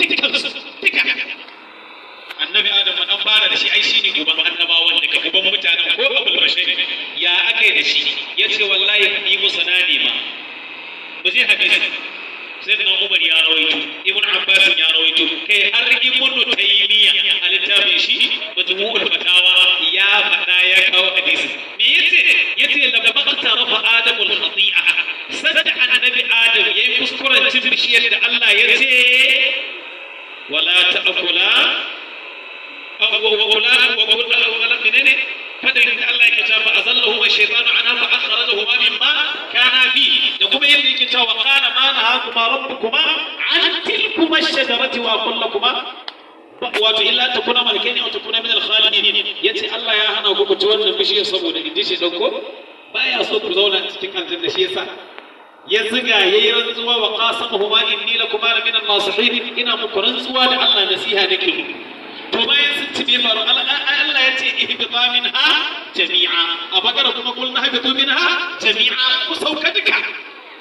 dukansu duka annabi adam an fara da shi ai shine uban annabawan da uban mutanen ko abul bashir ya akai da shi yace wallahi yi musu na ne ma ba zai hadisi sayyidina umar ya rawaito ibn abbas ya rawaito kai har ibn taymiya a littafin shi majmu'ul fatawa ya fada ya kawo hadisi me yace lamma tarafa adamul khati'a sadda annabi adam yayi kuskuren cin bishiyar da Allah yace wala ta'kula وقولا منين فدر الله يكتب فأزلهما الشيطان عنها فأخرجهما مما كان فيه يقوم يلي كتاب وقال ما نهاكما ربكما عن تلكما الشجرة وأقول لكما وإلا تكونا ملكين أو تكونا من الخالدين يتي الله يا هنا وكم تولى بشيء صبور إديش دوكو بايا صوت زولا تكن تنشي سا يزغا يرزوا وقاسمهما إني لكما من الناصحين إن مكرنزوا لله نسيها نكلم to bayan sun ci bai faru Allah ya ce ihbita minha jami'a a bagara kuma kul nahbitu minha jami'a ku sauka duka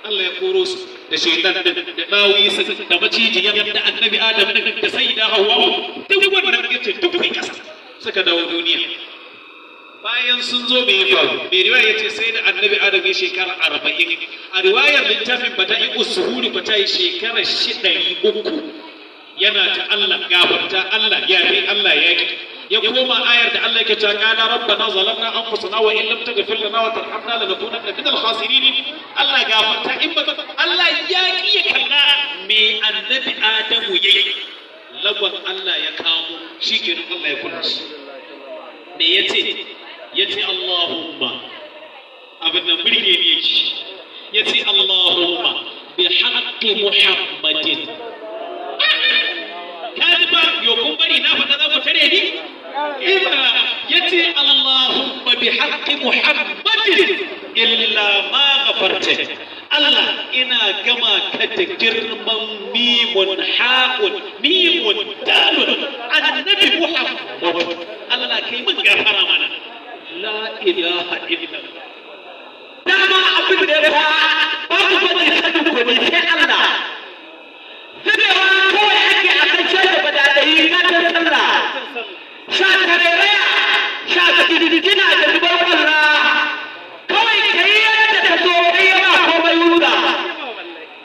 Allah ya koro su da shaytan da dawi da macijiyar da annabi Adam da sayyida Hawwa duk wannan yace duk kai kasa suka dawo duniya bayan sun zo bai faru bai riwaya yace sai da annabi Adam ya shekara 40 a riwayar littafin bata'i usuhuri bata'i shekara 300 yana ta Allah gafarta Allah ya bi Allah ya koma ayar da Allah yake cewa kana rabbana zalamna anfusana wa in lam taghfir lana wa tarhamna lanakunanna minal khasirin Allah gafarta in ba Allah ya kiye kalla me annabi Adamu yayi lagon Allah ya kawo shikenan Allah ya kula shi me yace Allahumma abin nan burge ne yace Allahumma bi haqqi Muhammadin كاذبا يوم بري نافذ ذا متريني إلا يتي اللهم بحق محمد إلا ما غفرته الله إنا كما كتجرم ميم حاء ميم دال عن النبي محمد الله كيما غفر منا لا إله إلا الله دama abin da ya babu wani sanin gobe sai Allah zubewa kawai ake a kan shaida badadai na ta sallah sha tarayya sha gina da zubar kwalla kawai ka yi yadda ta so kai ba komai wuda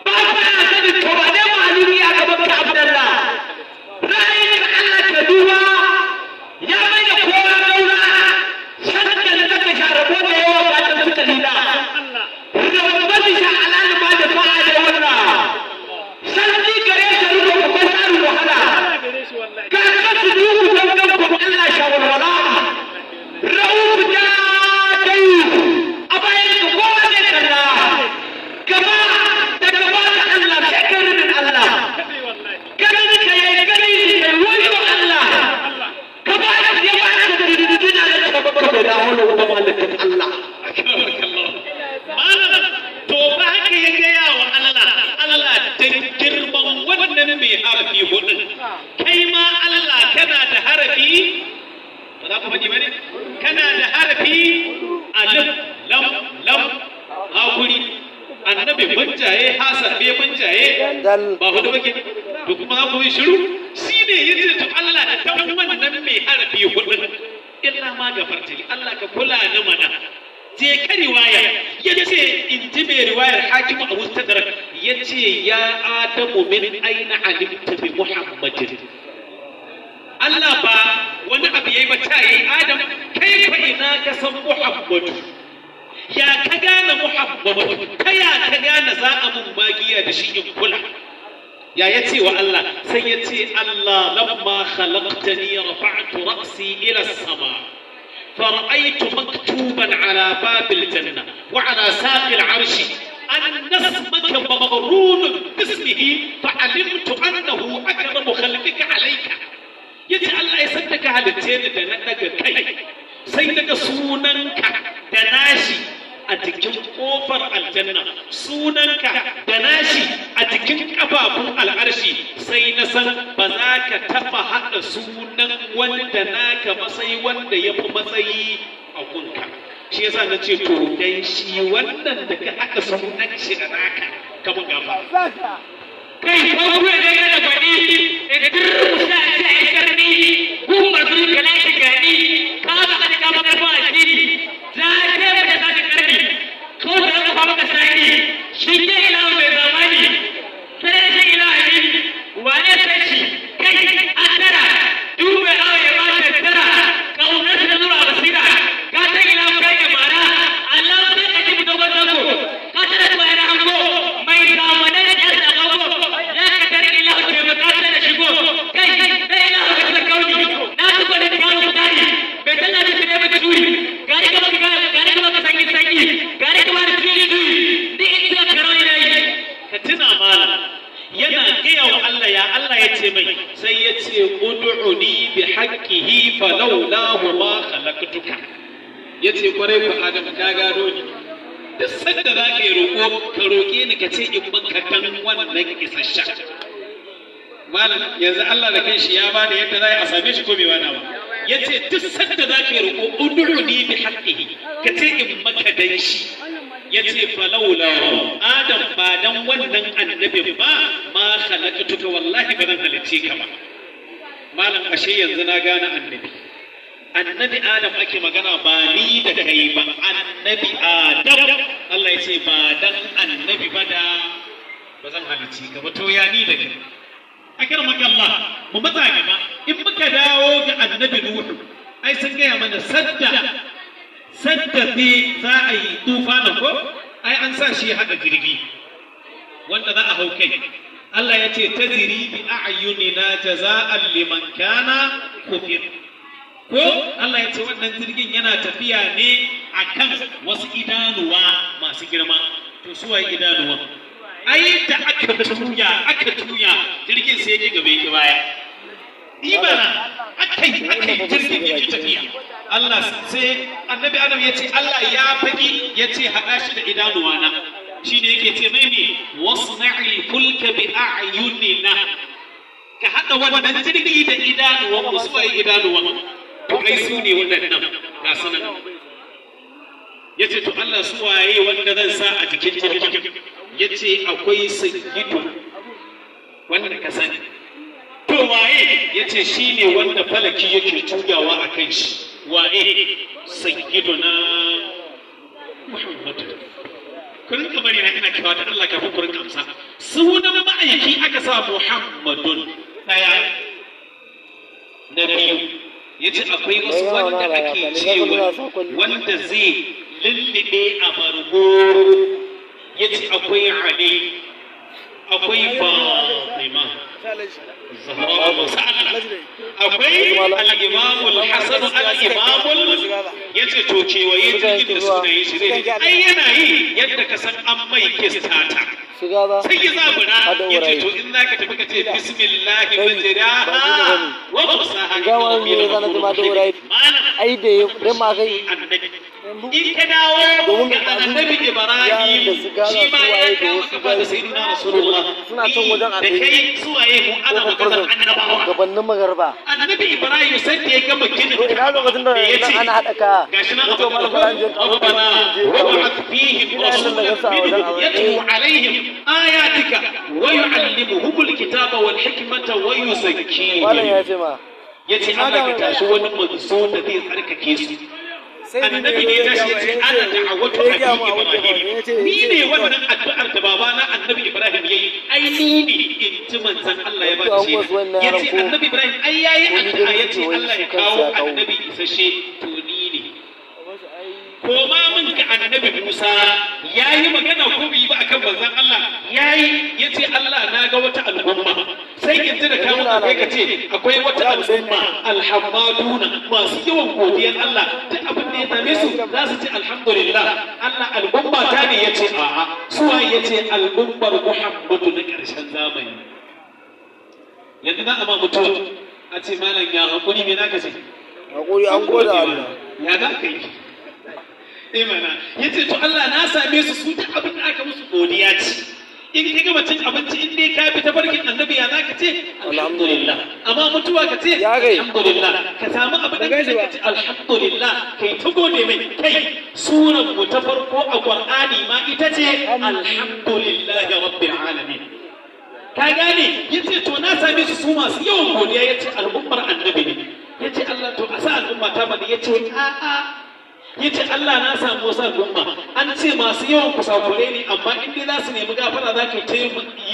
ba ba a sanin to ba dai malumi a gaban ka abdallah ra'ayin ka Allah ka duba ya mai da kowa daura sannan da ka sharabo da yawa ba ta suka lila da wani sha alal ba da fa'a da wannan sanadi gare ta ruwa ko tsarin wahala ga kasu duhu don ganku Allah shawarwala rauf da dai a bayan ka kowa ne kalla gaba da Allah shekarin Allah gani ka yi gani ka yi wani wa Allah gaba da ya ba ka da rididina da babbar da hawla wa malakin Allah to ba haka ya gaya wa Allah dan girman wannan mai harafi hudu kai ma Allah kana da harafi ba za ku faɗi bane kana da harafi alif lam hakuri annabi manjaye hasabe manjaye ba hudu bake to kuma za ku yi shiru shine yace to Allah da dan wannan mai harafi hudu illa ma gafarta Allah ka kula ni mana je ka riwaya yace in ji mai riwayar hakim Abu Stadrak yace ya Adamu min aina alimta bi Muhammadin Allah ba wani abu yayi ba ta yi Adam kai fa ina ka san Muhammadu ya ka gane Muhammadu kaya ka gane za a mun magiya da shi in kula ya yace wa Allah sai yace Allah lamma khalaqtani rafa'tu ra'si ila as-sama فرأيت مكتوبا على باب الجنة وعلى ساق العرش أن اسمك مغرون باسمه فعلمت أنه أكرم خلقك عليك يجعل يسدك على الجنة دنك كي سيدك سوننك دناشي أتكن قفر الجنة سوننك دناشي أتكن أبابو العرش سينسا بذاك تفحق سونن وندناك مسي وند يب مسي أكونك shi yasa na ce to dan shi wannan da ka aka sunan shi da naka kamar gafa kai ko ku da yana bani durmusa ta karni hukumar su kalaki gani ka ba ka ka ba ba shi za ta ba ta karni ko da ka ba ka sai shi ne ila mai zamani sai shi ila ne wane sai shi kai akara dube aure ba ta tara kaunar da zuwa basira ka ta ila kai ya mara Allah sai ka ji dogon zango ka tara da bayar hango mai zamanin da ya sako ya ka tare ila ce makata da shigo kai sai ila ka ta kauni na su ko da kawo kudari bai tana da kire ba turi gari ka sanyi gari ka da tiri turi ni inda karo ina yi ka tuna malam yana gaya wa Allah ya Allah ya ce mai sai ya ce ud'uni bi haqqihi falawlahu ma khalaqtuka yace kwarai ku Adam ka gano ni duk sanda za ka yi roƙo ka roƙe ni ka ce in baka dan wannan isassha malam yanzu Allah da kanshi ya bada yadda za a same shi ko bai bada ba yace duk sanda za ka yi roƙo ud'uni bi haqqihi ka ce in maka dan shi yace falawla Adam ba dan wannan annabin ba ma khalaqtuka wallahi ba zan halice ka ba malam ashe yanzu na gane annabi Adam ake magana ba ni da kai ba annabi Adam Allah ya ce ba dan annabi ba da ba zan halice ka ba to ya ni da kai akramaka Allah mu matsa gaba in muka dawo ga annabi Nuhu ai sun gaya mana sadda ne za a yi tufana ko ai an sa shi haɗa jirgi wanda za a hau kai Allah ya ce tajri bi a'yunina jaza'an liman kana kufir ko Allah ya ce wannan jirgin yana tafiya ne akan wasu idanuwa masu girma to su waye idanuwa ai da aka tuya jirgin sai yake gaba yake baya ibana akai jirgin yake tafiya Allah sai annabi Adam ya ce Allah ya faki ya ce haɗa shi da idanuwana shi ne yake ce mai ne wasna'il fulka bi a'yunina ka haɗa wannan jirgi da idanuwan mu su waye idanuwan to ai su ne waɗannan ga sanan ya ce to Allah su waye wanda zan sa a jikin jirgin ya ce akwai sayyidu wanda ka sani to waye ya ce shi ne wanda falaki yake tugawa a kan shi waye sayyiduna Muhammadu kurin ka bari na ina cewa da Allah kafin kurin kamsa sunan ma'aiki aka sa Muhammadun daya na biyu yace akwai wasu wanda ake cewa wanda zai lullube a bargo yace akwai Ali akwai Fatima akwai al-Imam al-Hasan al-Imam yace to kewaye jirgin da sunayen shi zai ai yana yi yadda ka san an mai kistata sai ya zabura yace to in zaka tafi ka ce bismillah majraha wa mursaha ai da ma kai in ka dawo ga annabi Ibrahim shi ma ya kawo kafa da sayyidina Rasulullah suna can wajen da kai suwaye mu ana maganar annabawa gabanin magarba annabi Ibrahim sai da ya gama ginin to ina lokacin da ana hada ka gashi nan to malaka rabbana wab'ath fihim rasulan yatlu alaihim ayatika wa yu'allimuhum alkitaba wal hikmata wa yuzakkihim wannan ya ce ma yace Allah ka tashi wani manzo da zai tsarkake su annabi ne da shi ce ana da'awatu Ibrahim ni ne wannan addu'ar da babana annabi Ibrahim yayi ai ni ne in ji manzon Allah ya ba shi yace annabi Ibrahim ai yayi addu'a yace Allah ya kawo annabi isashe to ni ne koma min ga annabi Musa yayi magana ko bai ba akan manzon Allah yayi yace Allah na ga wata al'umma sai in ji da kawo kai ka ce akwai wata al'umma alhamaduna masu yawan godiyar Allah duk abin da ya same su za su ce alhamdulillah Allah al'umma ta ne yace a'a suwa yace al'ummar Muhammadu na karshen zamani yanzu za a ma mutum a ce malam ya hakuri me naka ce hakuri an goda Allah ya za ka yi imana yace to Allah na same su su ta abin da aka musu godiya ce in ka gama cin abinci in dai ka bi ta barkin annabi ya zaka ce alhamdulillah amma mutuwa ka ce alhamdulillah ka samu abin da kai ka ce alhamdulillah kai ta gode mai kai suran mu ta farko a Qur'ani ma ita ce alhamdulillah rabbil alamin ka gane yace to na same su masu yawan godiya yace al'ummar annabi ne yace Allah to a sa al'umma ta bane yace a'a yace Allah na samu wasu al'umma an ce masu yawan kusakure ne amma in dai za su nemi gafara za ka yi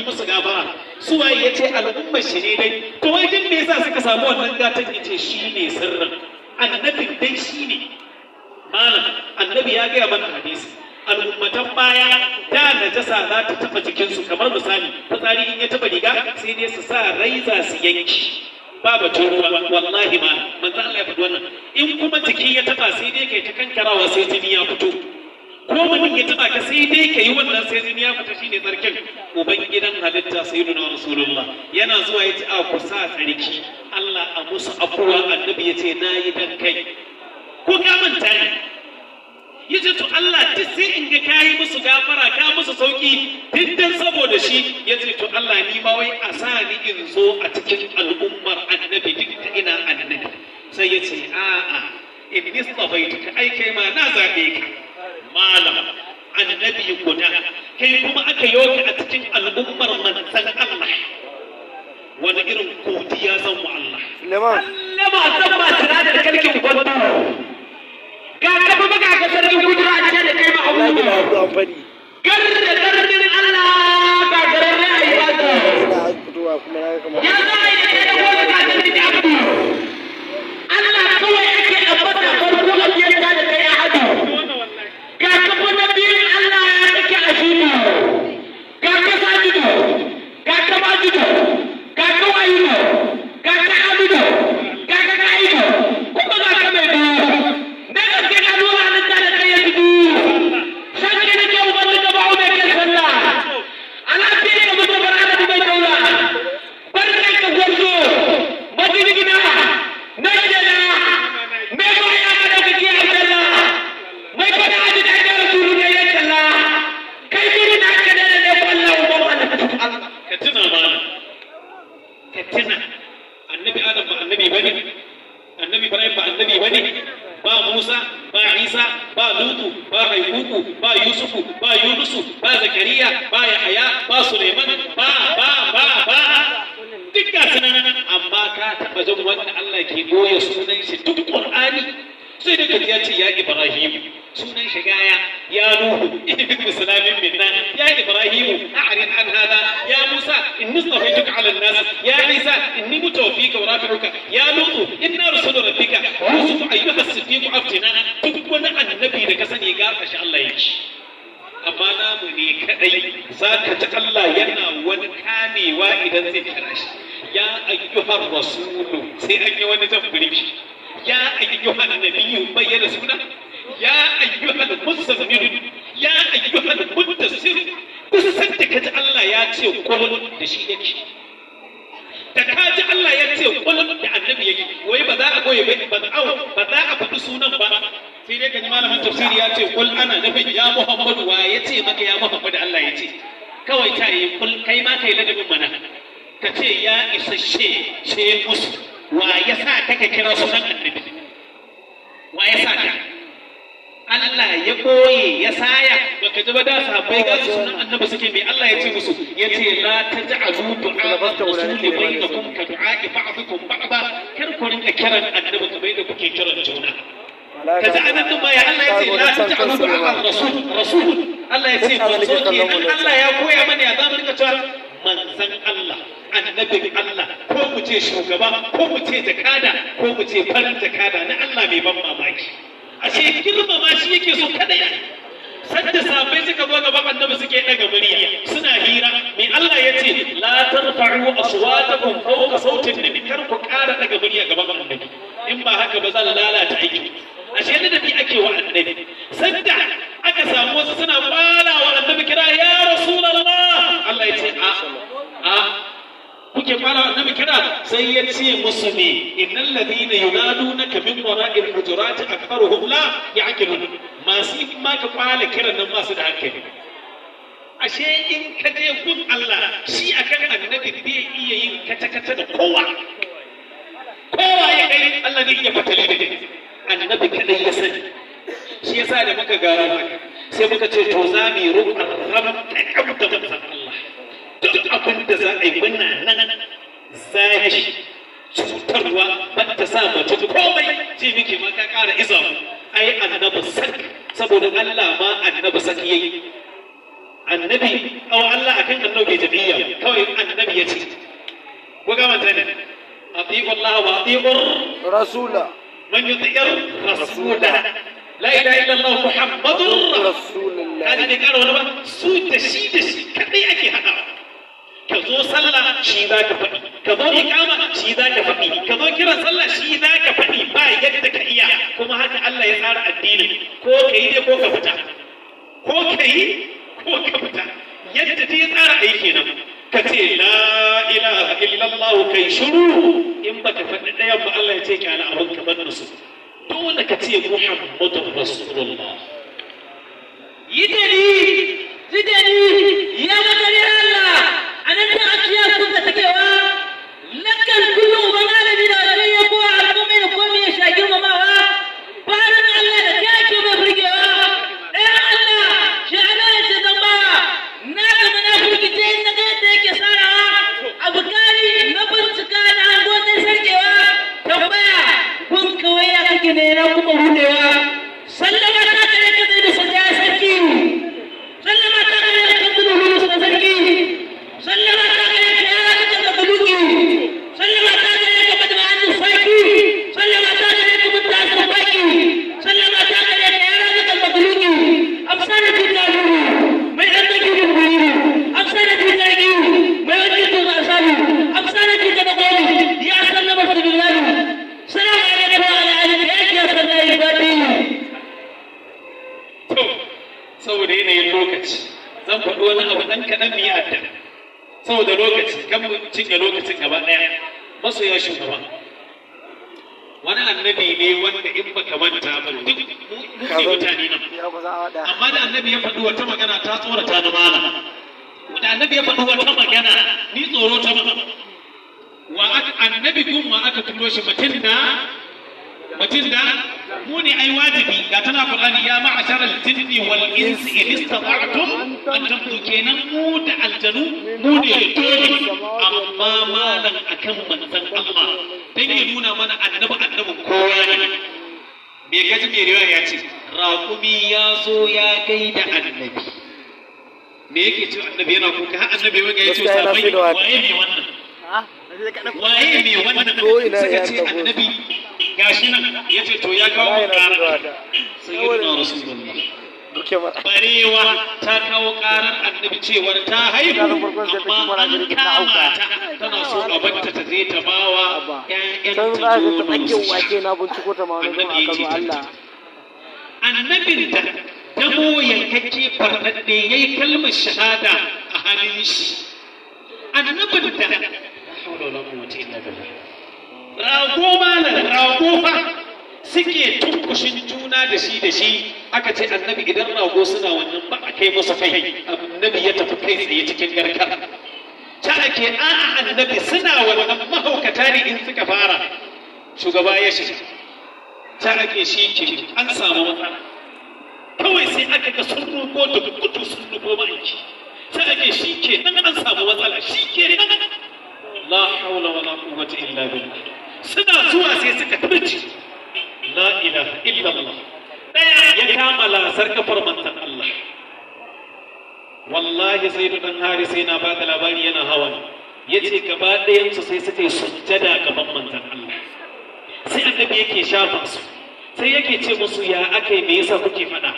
musu gafara su waye yace al'ummar shi ne dai to wai din me yasa suka samu wannan gatan yace shine sirrin annabin dai shine malam annabi ya gaya mana hadisi al'ummatan baya da najasa za ta taba jikinsu kamar misali fitsari in ya taba riga sai dai su sa raiza su yanki ba batun ruwa wallahi ma manzo Allah ya faɗi wannan in kuma jiki ya taba sai dai kai ta kankarawa sai jini ya fito ko mutum ya taba ka sai dai kai wannan sai jini ya fito shine tsarkin uban gidan halitta sayyidina rasulullah yana zuwa yace a ku sa tsarki Allah a musu afuwa annabi yace nayi dan kai ko ka manta ne yace to Allah duk sai in ga kai musu gafara ka musu sauki diddan saboda shi yace to Allah ni ma wai a sa ni in zo a cikin al'ummar annabi duk da ina annabi sai yace a'a in nistafaituka ai kai ma na zabe ka malam annabi guda kai kuma aka yoka a cikin al'ummar manzon Allah wani irin godiya zan mu Allah lama san ba tare da kalkin gwanda ga kafa maka ga sarkin kudura a cikin da kai ma abu gar da dardin Allah ga garin ra'ayi ba ta ya zai da kai da wani ga dardin abu Allah kawai ake ambata farko a cikin da kai a hadu ga kafa na biyu Allah ya take a shi ga ka sajido ga ka majido ga ka wayido ga ka abido ga ka kaido kuma ga ka mai sai muka ce to za mu yi roƙon rabta kabda manzon Allah duk abin da za a yi muna nan zaki cutarwa ba ta sa mace komai ce muke ma ka ƙara iza mu ai annabi sak saboda Allah ma annabi sak yayi annabi aw Allah akan annabi jadiyya kawai annabi ya ce ko ga mata ne atiqu Allah wa atiqu rasula man yuti'ir rasula la ilaha illa Allah muhammadur rasulullah kaji ne karo wani ba su da shi kadai ake hada ka zo sallah shi za ka faɗi ka zo iqama shi za ka faɗi ka zo kiran sallah shi za ka faɗi ba yadda ka iya kuma haka Allah ya tsara addini ko kai ne ko ka fita ko kai ko ka fita yadda ta ya tsara aiki nan ka ce la ilaha illallah kai shiru in baka faɗi ɗayan ba Allah ya ce kyala abin ka bar su dole ka ce muhammadur rasulullah yidani ya magana Allah anan ta akiya kun da takewa lakal kullu malami da sai ya ko alƙumi da komai ya shagir mamawa bayan Allah da kake mai burgewa Allah shi Allah ya zama na ga munafiki ta inda ga yadda yake sarawa abu kari na bincika na angon sarkewa tambaya kun kawai ya kake ne na kuma hudewa sallama ta kare ka da sanja sarki sallama ta kare ka da hudu sarki sallama ta kare ka da buluki sallama ta kare ka da an sarki sallama ta kare ka da sarki sallama ta kare ka da buluki amsana billahi mai dan take guri amsana billahi mai wani to asabi amsana billahi da gori ya sallama billahi salamu alaikum wa alaikum ya sallai badi to saboda yanayin lokaci zan faɗi wani abu ɗan kaɗan mu yi adda saboda lokaci kan mu cinye lokacin gaba ɗaya masoya shugaba wani annabi ne wanda in baka manta ba duk mu mutane nan amma da annabi ya faɗi wata magana ta tsorata ni malam da annabi ya faɗi wata magana ni tsoro ta maka annabi kun ma aka turo shi mutum da mu ne ai wajibi ga tana Qur'ani ya ma'ashara al-jinni wal insi in istata'tum an tanfudu kenan mu da aljanu mu ne dole amma malan akan manzon Allah dan ya nuna mana annabi kowa ne me gaji me riwaya ya ce raqumi ya zo ya gaida annabi me yake ce annabi yana kuka har annabi ya ce sabai waye ne wannan waye ne wannan suka ce annabi gashi nan ya ce to ya kawo ƙarar sayyidina rasulullah barewa ta kawo ƙarar annabi cewar ta haihu amma an kama ta tana so a banta ta je ta bawa ƴaƴan annabin da damo yankakke farɗaɗɗe ya yi kalmar shahada a hannun shi annabin da rago malam rago fa suke tunkushin juna da shi aka ce annabi idan rago suna wannan ba a kai musu kai annabi ya tafi kai tsaye cikin garkar ta ake a'a annabi suna wannan mahaukata ne in suka fara shugaba ya shiga ta ake shi ke an samu matsala kawai sai aka ga sun ruko da kutu sun ruko ma'aiki ta ake shi ke nan an samu matsala shi ke nan la haula wala quwwata illa billah suna zuwa sai suka turci la ilaha illallah daya ya kama lasar kafar manzon Allah wallahi sai dan hari sai na bada labari yana hawan yace gaba ɗayan su sai suka yi sujjada gaban manzon Allah sai annabi yake shafa su sai yake ce musu ya akai me yasa kuke faɗa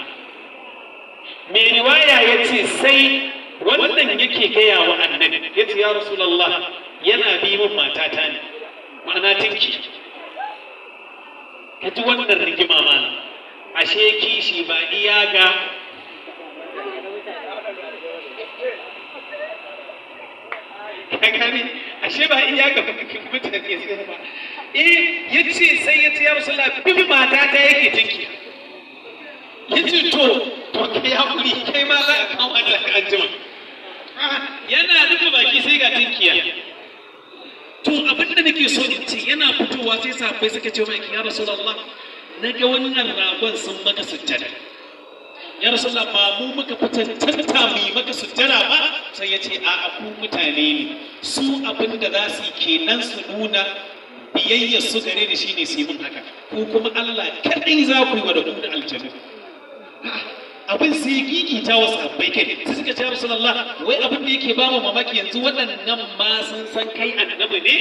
mai riwaya yace sai wannan yake gaya wa annabi yace ya rasulullah yana bi min matata ne ma'ana tinki ka ji wannan rigima mana ashe kishi ba iya ga kakari ashe ba iya ga mutane sai ba yace sai yace ya rasulullah bi matata yake tinki yace to kai hakuri kai ma za ka kawo Allah ka anjima yana rufe baki sai ga tinkiya to abin da nake so in ce yana fitowa sai sahabbai suka ce mai ya rasulullah naga wannan ragon sun maka sujjada ya rasulullah ba mu muka fitantanta mu yi maka sujjada ba sai ya ce a ku mutane ne su abin da za su yi kenan su nuna biyayya su gare ni shine su yi mun haka ko kuma Allah kadai za ku yi wa da ku da aljanna abin sai gigita wa sahabbai kai sai suka ce rasulullah wai abin da yake ba mu mamaki yanzu waɗannan ma sun san kai annabi ne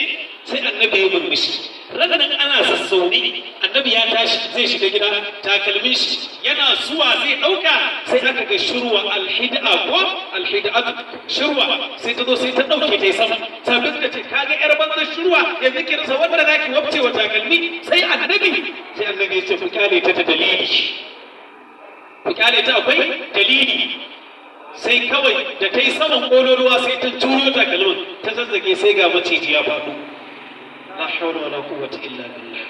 sai annabi ya murmushi ranar ana sassauni annabi ya tashi zai shiga gida takalmin shi yana zuwa zai ɗauka sai aka ga shirwa alhid'a ko alhid'atu shirwa sai ta zo sai ta ɗauke ta yi sama sabbin suka ce kaga yar banzan shirwa yanzu ki rasa wanda za ki wabce wa takalmi sai annabi ya ce ku kyale ta dalili ku kyale ta akwai dalili sai kawai da ta yi saman ƙololuwa sai ta turo takalmin ta zazzage sai ga maciji ya faɗo la hawla wala quwwata illa billah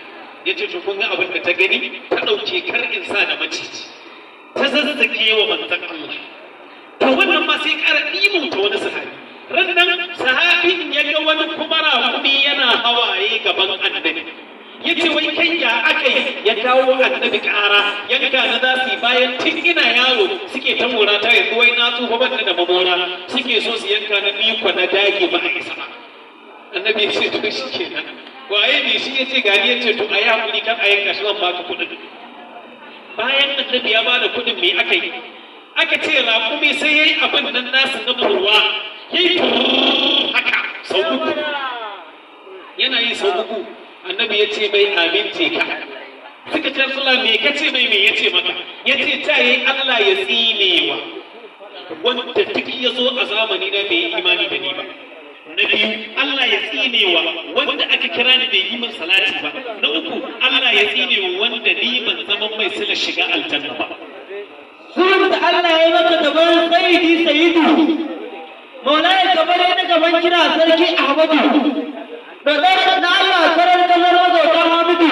yace to kun ga abin da ta gani ta dauke kar insa da maciji ta zazzage wa manzon Allah to wannan ma sai ƙara ɗimu ta wani sahabi rannan sahabin ya ga wani kumara kuɗi yana hawaye gaban annabi yace wai kai ya akai ya kawo annabi ƙara yanka na zasu bayan tun ina yaro suke ta mora ta yanzu wai na tsufa ban da mamora suke so su yanka na biko na dage ba a isa ba annabi ya ce to shi kenan waye ne shi ya ce gani ya ce to a yi haƙuri kan a yanka shi zan baka kuɗin bayan annabi ya bada kuɗin me aka yi aka ce raƙumi sai ya yi abin nan nasu na furwa ya yi haka sau uku yana yi sau uku annabi ya ce mai amince ka suka ce sallah me ka ce mai me ya ce maka ya ce ta yi Allah ya tsinewa wanda duk ya zo a zamani na bai yi imani da ni ba na biyu Allah ya tsinewa wanda aka kira ni bai yi min salati ba na uku Allah ya tsinewa wanda ni ban zama mai sila shiga aljanna ba sunan da Allah ya maka gaban sayyidu maulaya gaban yana gaban kira sarki Ahmadu da na Allah karar kamar mazautan Hamidu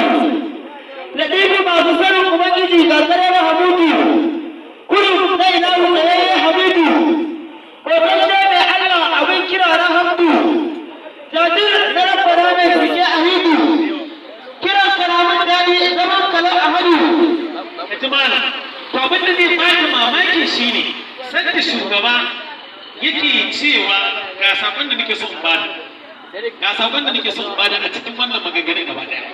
da ɗibi masu sanin Ubangiji ga karar Hamidu kudu na ilahu da ya yi Hamidu ƙoƙon mai Allah abin kira na Hamdu jajir na rabbana mai suke a Hidu kiran kalamun daɗi zaman kalar Ahmadu ka ji mana to abin da zai baka mamaki shine sanda shugaba yake cewa ga sakon da nake so in bada a cikin wannan maganganun gaba daya